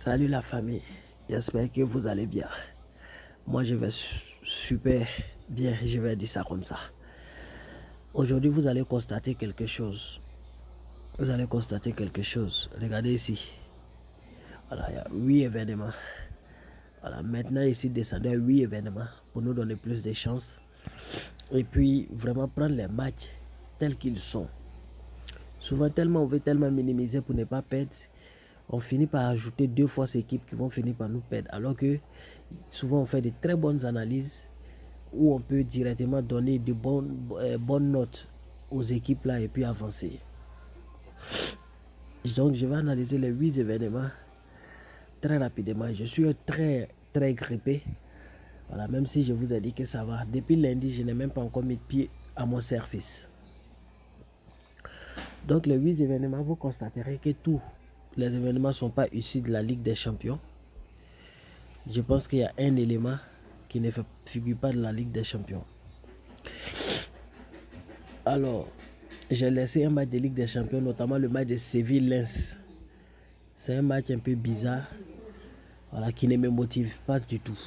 Salut la famille, j'espère que vous allez bien. Moi je vais super bien, je vais dire ça comme ça. Aujourd'hui vous allez constater quelque chose. Vous allez constater quelque chose. Regardez ici. Voilà, il y a 8 événements. Voilà, maintenant ici descendez à 8 événements pour nous donner plus de chances. Et puis vraiment prendre les matchs tels qu'ils sont. Souvent tellement on veut tellement minimiser pour ne pas perdre. On finit par ajouter 2 fois ces équipes qui vont finir par nous perdre. Alors que souvent on fait de très bonnes analyses où on peut directement donner de bonnes notes aux équipes là et puis avancer. Donc je vais analyser les 8 événements très rapidement. Je suis très grippé. Voilà, même si je vous ai dit que ça va. Depuis lundi, je n'ai même pas encore mis de pied à mon service. Donc les 8 événements, vous constaterez que tous les événements ne sont pas issus de la Ligue des Champions. Je pense qu'il y a un élément qui ne figure pas de la Ligue des Champions. Alors, j'ai laissé un match de Ligue des Champions, notamment le match de Séville-Lens. C'est un match un peu bizarre, voilà, qui ne me motive pas du tout.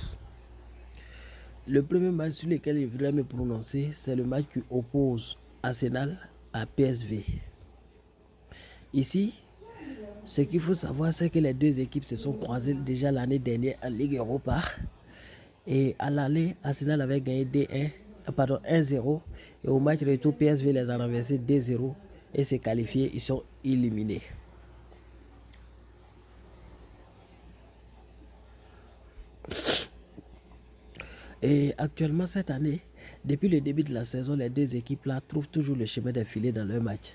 Le premier match sur lequel je voudrais me prononcer, c'est le match qui oppose Arsenal à PSV. Ici, ce qu'il faut savoir, c'est que les deux équipes se sont croisées déjà l'année dernière en Ligue Europa. Et à l'aller, Arsenal avait gagné 1-0. Et au match retour, PSV les a renversés 2-0 et s'est qualifié. Ils sont éliminés. Et actuellement, cette année, depuis le début de la saison, les deux équipes-là trouvent toujours le chemin des filets dans leur match.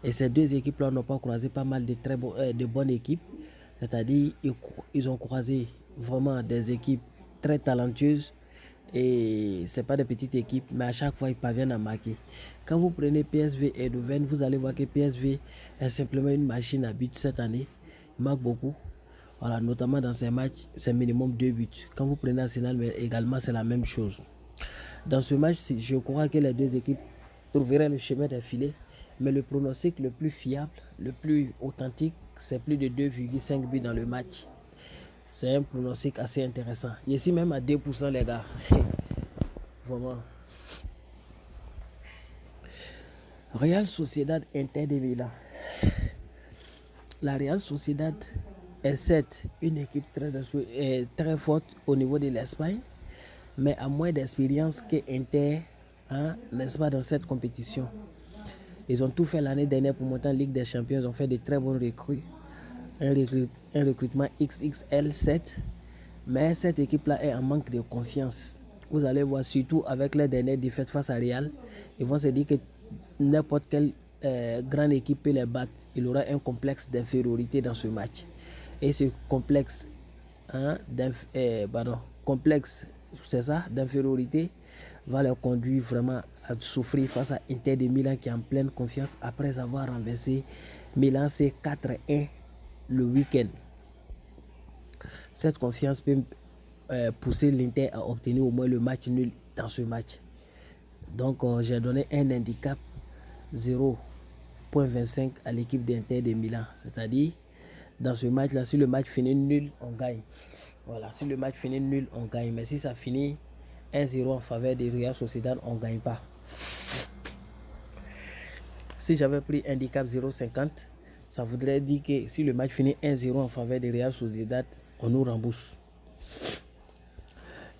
Et ces deux équipes-là n'ont pas croisé pas mal de bonnes équipes. C'est-à-dire ils ont croisé vraiment des équipes très talentueuses. Et ce n'est pas des petites équipes, mais à chaque fois, ils parviennent à marquer. Quand vous prenez PSV et Eindhoven, vous allez voir que PSV est simplement une machine à but cette année. Il marque beaucoup. Voilà, notamment dans ces matchs, c'est minimum 2 buts. Quand vous prenez Arsenal, mais également, c'est la même chose. Dans ce match, je crois que les deux équipes trouveraient le chemin des filets. Mais le pronostic le plus fiable, le plus authentique, c'est plus de 2,5 buts dans le match. C'est un pronostic assez intéressant. Ici même à 2% les gars. Vraiment. Real Sociedad Inter de Milan. La Real Sociedad est certes une équipe très forte au niveau de l'Espagne, mais a moins d'expérience que Inter, hein, n'est-ce pas, dans cette compétition. Ils ont tout fait l'année dernière pour monter en Ligue des Champions. Ils ont fait de très bons recrues. Un recrutement XXL7. Mais cette équipe-là est en manque de confiance. Vous allez voir, surtout avec les dernières défaites face à Real, ils vont se dire que n'importe quelle grande équipe peut les battre. Il aura un complexe d'infériorité dans ce match. Et ce complexe, complexe, c'est ça, d'infériorité, va leur conduire vraiment à souffrir face à Inter de Milan qui est en pleine confiance après avoir renversé Milan C 4-1 le week-end. Cette confiance peut pousser l'Inter à obtenir au moins le match nul dans ce match. Donc j'ai donné un handicap 0,25 à l'équipe d'Inter de Milan. C'est-à-dire, dans ce match-là, si le match finit nul, on gagne. Voilà, si le match finit nul, on gagne. Mais si ça finit 1-0 en faveur de Real Sociedad, on ne gagne pas. Si j'avais pris handicap 0,50, ça voudrait dire que si le match finit 1-0 en faveur de Real Sociedad, on nous rembourse.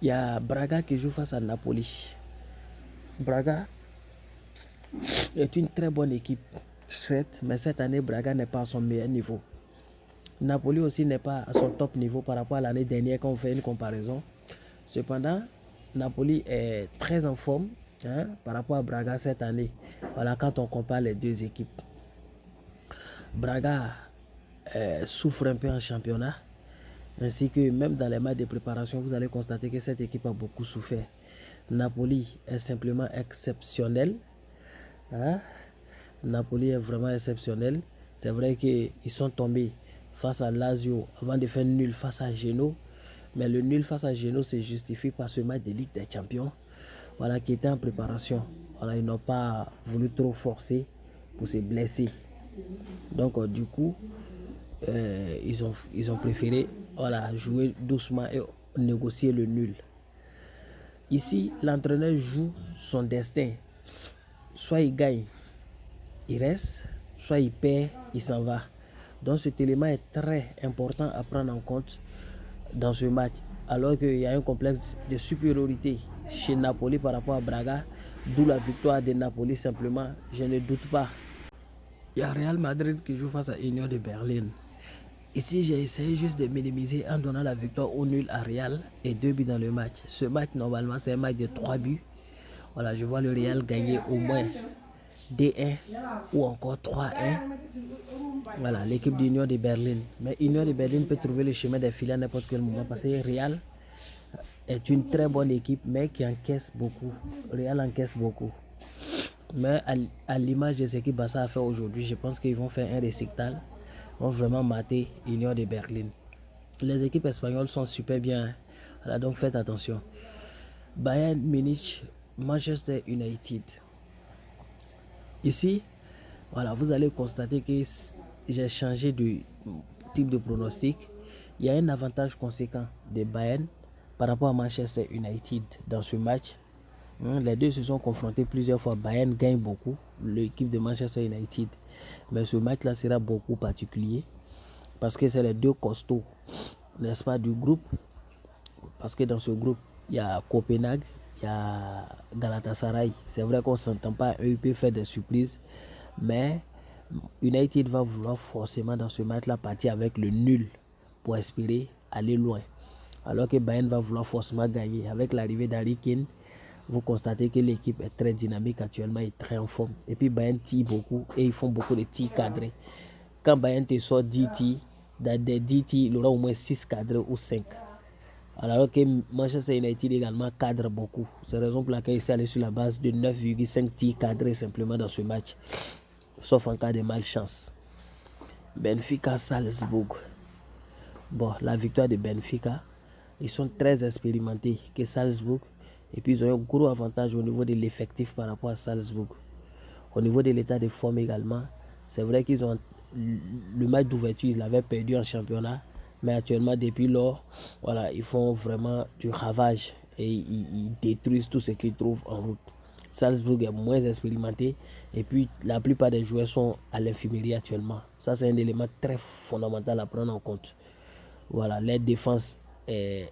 Il y a Braga qui joue face à Napoli. Braga est une très bonne équipe, certes, mais cette année, Braga n'est pas à son meilleur niveau. Napoli aussi n'est pas à son top niveau par rapport à l'année dernière quand on fait une comparaison. Cependant, Napoli est très en forme par rapport à Braga cette année. Voilà, quand on compare les deux équipes. Braga souffre un peu en championnat, ainsi que même dans les matchs de préparation, vous allez constater que cette équipe a beaucoup souffert. Napoli est simplement exceptionnel. Napoli est vraiment exceptionnel. C'est vrai qu'ils sont tombés face à Lazio avant de faire nul face à Genoa. Mais le nul face à Genoa se justifie par ce match de Ligue des Champions, voilà, qui était en préparation. Voilà, ils n'ont pas voulu trop forcer pour se blesser. Donc du coup, ils ont préféré jouer doucement et négocier le nul. Ici, l'entraîneur joue son destin. Soit il gagne, il reste, soit il perd, il s'en va. Donc cet élément est très important à prendre en compte dans ce match. Alors qu'il y a un complexe de supériorité chez Napoli par rapport à Braga, d'où la victoire de Napoli simplement, je ne doute pas. Il y a Real Madrid qui joue face à Union de Berlin. Ici, j'ai essayé juste de minimiser en donnant la victoire au nul à Real et 2 buts dans le match. Ce match, normalement, c'est un match de 3 buts. Voilà, je vois le Real gagner au moins 2-1 ou encore 3-1. Voilà, l'équipe d'Union de Berlin. Mais Union de Berlin peut trouver le chemin des filets à n'importe quel moment parce que Real est une très bonne équipe, mais qui encaisse beaucoup. Real encaisse beaucoup. Mais à l'image de ce que Barça a fait aujourd'hui, je pense qu'ils vont faire un récital. Vont vraiment mater Union de Berlin. Les équipes espagnoles sont super bien. Voilà, donc faites attention. Bayern Munich, Manchester United. Ici, voilà, vous allez constater que j'ai changé de type de pronostic. Il y a un avantage conséquent de Bayern par rapport à Manchester United dans ce match. Les deux se sont confrontés plusieurs fois. Bayern gagne beaucoup, l'équipe de Manchester United. Mais ce match-là sera beaucoup particulier parce que c'est les deux costauds, n'est-ce pas, du groupe. Parce que dans ce groupe, il y a Copenhague, il y a Galatasaray. C'est vrai qu'on ne s'entend pas, eux, ils peuvent faire des surprises. Mais United va vouloir forcément dans ce match-là partir avec le nul pour espérer aller loin. Alors que Bayern va vouloir forcément gagner. Avec l'arrivée d'Harry Kane, vous constatez que l'équipe est très dynamique actuellement et très en forme. Et puis Bayern tire beaucoup et ils font beaucoup de tirs cadrés. Quand Bayern te sort 10 tirs, dans des 10 tirs, il aura au moins 6 cadrés ou 5. Alors que Manchester United également cadre beaucoup. C'est la raison pour laquelle il s'est allé sur la base de 9,5 tirs cadrés simplement dans ce match. Sauf en cas de malchance. Benfica Salzbourg. Bon, la victoire de Benfica. Ils sont très expérimentés que Salzbourg. Et puis ils ont un gros avantage au niveau de l'effectif par rapport à Salzbourg. Au niveau de l'état de forme également, c'est vrai qu'ils ont le match d'ouverture, ils l'avaient perdu en championnat, mais actuellement depuis lors, voilà, ils font vraiment du ravage et ils détruisent tout ce qu'ils trouvent en route. Salzbourg est moins expérimenté et puis la plupart des joueurs sont à l'infirmerie actuellement. Ça, c'est un élément très fondamental à prendre en compte. Voilà, leur défense est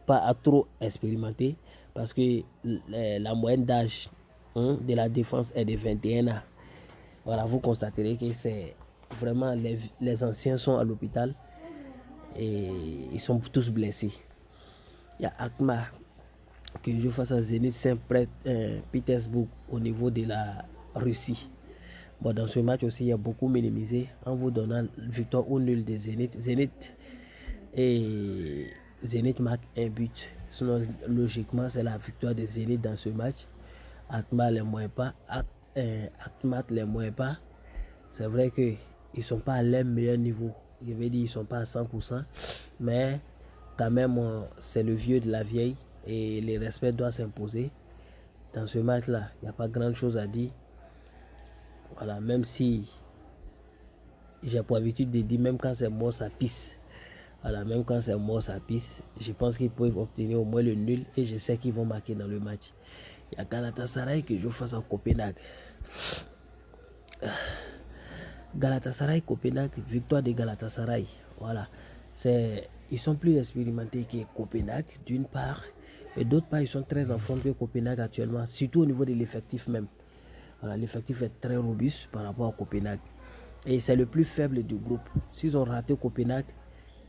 pas trop expérimentée parce que la moyenne d'âge de la défense est de 21 ans. Voilà, vous constaterez que c'est vraiment les anciens sont à l'hôpital et ils sont tous blessés. Il y a Alkmaar qui joue face à Zenit Saint-Pétersbourg au niveau de la Russie. Bon, dans ce match aussi, il y a beaucoup minimisé en vous donnant victoire ou nul de Zenit. Zenit marque un but. Sinon, logiquement, c'est la victoire de Zenit dans ce match. Alkmaar les moins pas. Alkmaar les moins pas. C'est vrai qu'ils ne sont pas à leur meilleur niveau. Je vais dire qu'ils ne sont pas à 100%. Mais quand même, c'est le vieux de la vieille. Et le respect doit s'imposer. Dans ce match-là, il n'y a pas grand-chose à dire. Voilà, même si j'ai pour habitude de dire, même quand c'est mort, ça pisse. Voilà, même quand c'est mort, ça pisse. Je pense qu'ils peuvent obtenir au moins le nul et je sais qu'ils vont marquer dans le match. Il y a Galatasaray qui joue face à Copenhague. Galatasaray-Copenhague, victoire de Galatasaray. Voilà, ils sont plus expérimentés que Copenhague, d'une part. Et d'autre part, ils sont très en forme que Copenhague actuellement, surtout au niveau de l'effectif même. Voilà, l'effectif est très robuste par rapport à Copenhague. Et c'est le plus faible du groupe. S'ils ont raté Copenhague,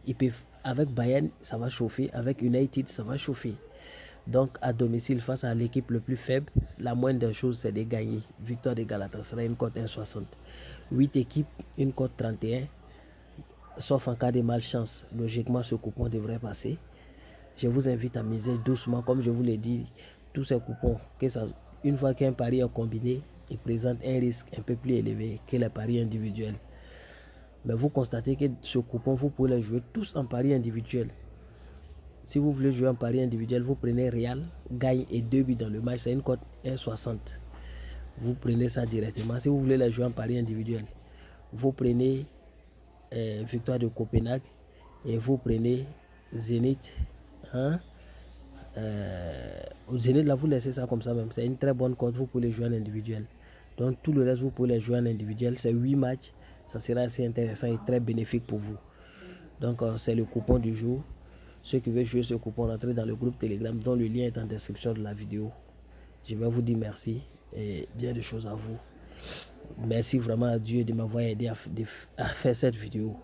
ils peuvent, avec Bayern, ça va chauffer. Avec United, ça va chauffer. Donc, à domicile, face à l'équipe le plus faible, la moindre des choses, c'est de gagner. Victoire de Galatasaray, une cote 1,60. 8 équipes, une cote 31. Sauf en cas de malchance. Logiquement, ce coupon devrait passer. Je vous invite à miser doucement. Comme je vous l'ai dit, tous ces coupons, une fois qu'un pari est combiné, il présente un risque un peu plus élevé que les paris individuels. Mais vous constatez que ce coupon, vous pouvez le jouer tous en pari individuel. Si vous voulez jouer en pari individuel, vous prenez Real, gagne et 2 buts dans le match, c'est une cote 1,60. Vous prenez ça directement. Si vous voulez la jouer en pari individuel, vous prenez victoire de Copenhague et vous prenez Zénith. Hein? Zénith, là, vous laissez ça comme ça même. C'est une très bonne cote, vous pouvez les jouer en individuel. Donc tout le reste, vous pouvez les jouer en individuel. C'est 8 matchs. Ça sera assez intéressant et très bénéfique pour vous. Donc c'est le coupon du jour. Ceux qui veulent jouer ce coupon, entrez dans le groupe Telegram dont le lien est en description de la vidéo. Je vais vous dire merci et bien de choses à vous. Merci vraiment à Dieu de m'avoir aidé à faire cette vidéo.